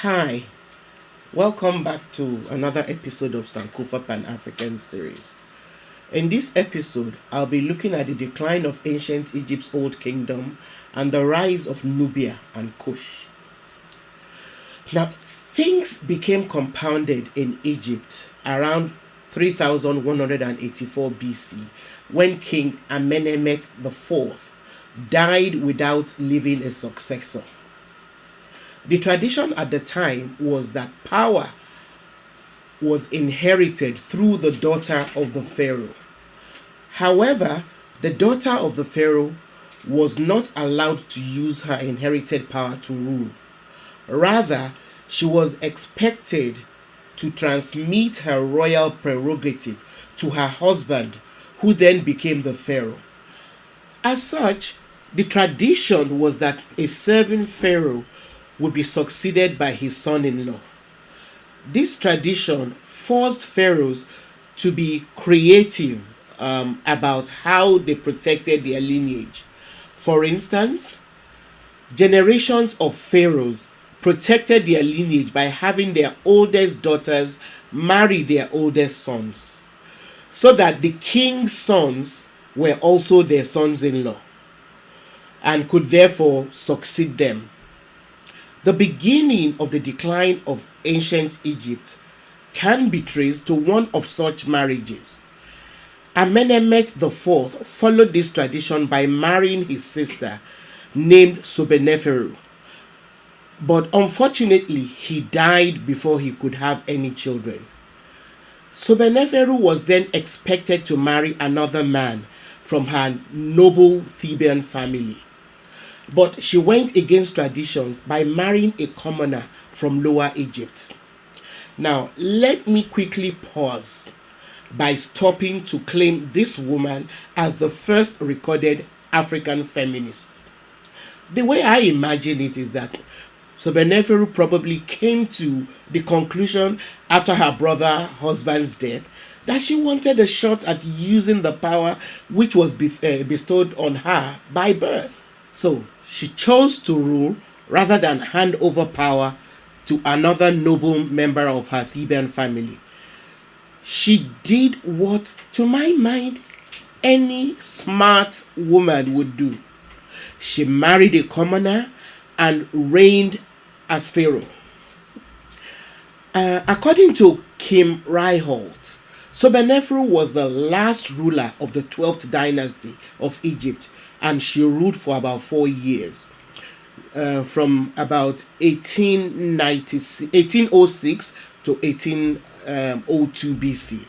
Hi, welcome back to another episode of Sankofa Pan African series. In this episode, I'll be looking at the decline of ancient Egypt's old kingdom and the rise of Nubia and Kush. Now, things became compounded in Egypt around 3184 BC when King AMENEMHAT IV died without leaving a successor. The tradition at the time was that power was inherited through the daughter of the pharaoh. However, the daughter of the pharaoh was not allowed to use her inherited power to rule. Rather, she was expected to transmit her royal prerogative to her husband, who then became the pharaoh. As such, the tradition was that a serving pharaoh would be succeeded by his son-in-law. This tradition forced pharaohs to be creative about how they protected their lineage. For instance, generations of pharaohs protected their lineage by having their oldest daughters marry their oldest sons, so that the king's sons were also their sons-in-law and could therefore succeed them. The beginning of the decline of ancient Egypt can be traced to one of such marriages. AMENEMHAT IV followed this tradition by marrying his sister named Sobekneferu. But unfortunately, he died before he could have any children. Sobekneferu was then expected to marry another man from her noble Theban family. But she went against traditions by marrying a commoner from Lower Egypt. Now, let me quickly pause by stopping to claim this woman as the first recorded African feminist. The way I imagine it is that Sobekneferu probably came to the conclusion after her brother's husband's death that she wanted a shot at using the power which was bestowed on her by birth. So, she chose to rule rather than hand over power to another noble member of her Theban family. She did what, to my mind, any smart woman would do. She married a commoner and reigned as pharaoh. According to Kim Reiholt, Sobekneferu was the last ruler of the 12th dynasty of Egypt, and she ruled for about 4 years, from about 1806 to 1802 BC.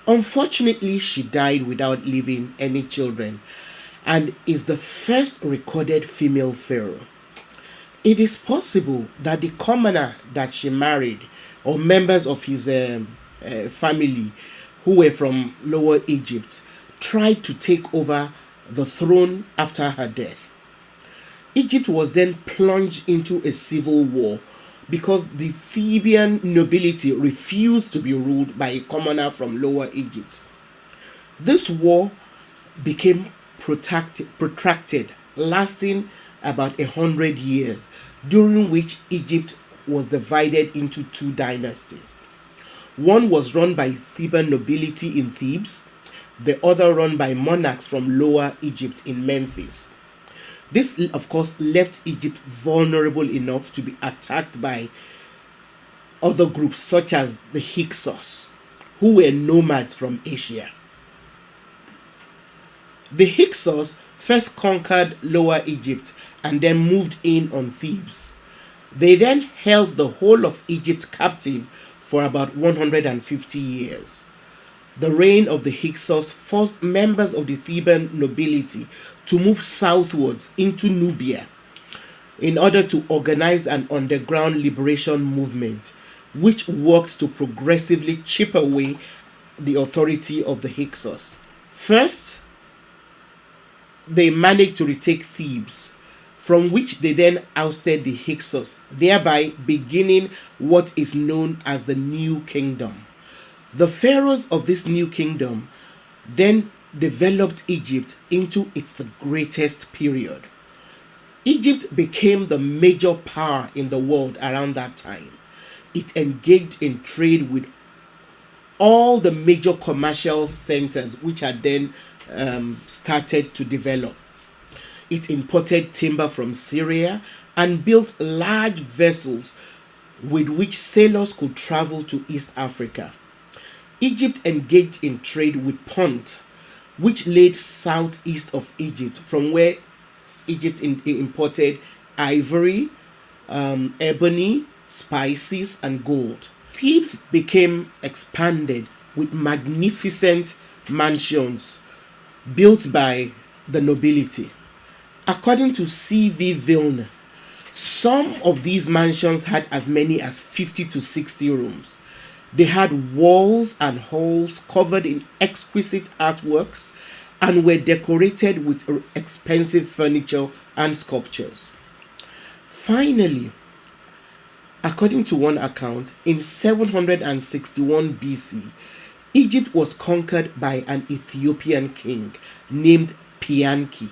Unfortunately, she died without leaving any children and is the first recorded female pharaoh. It is possible that the commoner that she married, or members of his family who were from Lower Egypt, tried to take over the throne after her death. Egypt was then plunged into a civil war because the Theban nobility refused to be ruled by a commoner from Lower Egypt. This war became protracted, lasting about 100 years, during which Egypt was divided into two dynasties. One was run by Theban nobility in Thebes, the other run by monarchs from Lower Egypt in Memphis. This, of course, left Egypt vulnerable enough to be attacked by other groups such as the Hyksos, who were nomads from Asia. The Hyksos first conquered Lower Egypt and then moved in on Thebes. They then held the whole of Egypt captive for about 150 years. The reign of the Hyksos forced members of the Theban nobility to move southwards into Nubia in order to organize an underground liberation movement which worked to progressively chip away the authority of the Hyksos. First, they managed to retake Thebes, from which they then ousted the Hyksos, thereby beginning what is known as the New Kingdom. The pharaohs of this new kingdom then developed Egypt into its greatest period. Egypt became the major power in the world around that time. It engaged in trade with all the major commercial centers which had then started to develop. It imported timber from Syria and built large vessels with which sailors could travel to East Africa. Egypt engaged in trade with Punt, which laid southeast of Egypt, from where Egypt imported ivory, ebony, spices, and gold. Thebes became expanded with magnificent mansions built by the nobility. According to C.V. Vilna, some of these mansions had as many as 50 to 60 rooms. They had walls and halls covered in exquisite artworks and were decorated with expensive furniture and sculptures. Finally, according to one account, in 761 BC, Egypt was conquered by an Ethiopian king named Piankhi.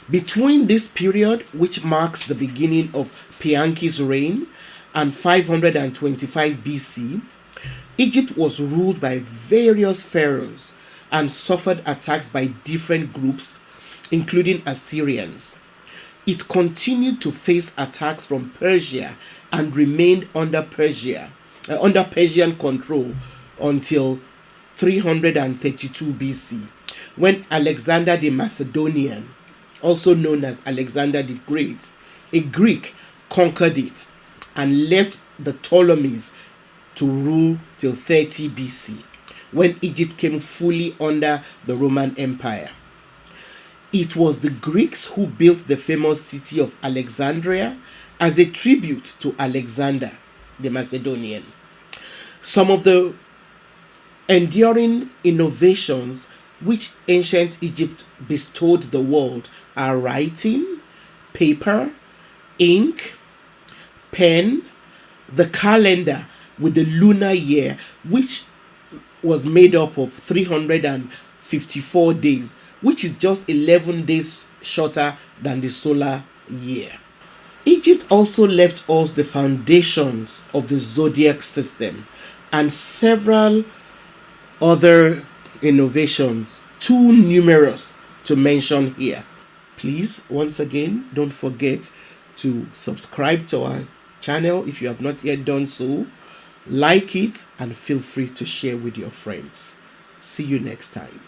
Between this period, which marks the beginning of Piankhi's reign, and 525 BC, Egypt was ruled by various pharaohs and suffered attacks by different groups, including Assyrians. It continued to face attacks from Persia and remained under Persian control until 332 BC, when Alexander the Macedonian, also known as Alexander the Great, a Greek, conquered it and left the Ptolemies to rule till 30 BC, when Egypt came fully under the Roman Empire. It was the Greeks who built the famous city of Alexandria as a tribute to Alexander the Macedonian. Some of the enduring innovations which ancient Egypt bestowed the world are writing, paper, ink, pen, the calendar with the lunar year, which was made up of 354 days, which is just 11 days shorter than the solar year. Egypt also left us the foundations of the zodiac system and several other innovations, too numerous to mention here. Please, once again, don't forget to subscribe to our channel if you have not yet done so. Like it and feel free to share with your friends. See you next time.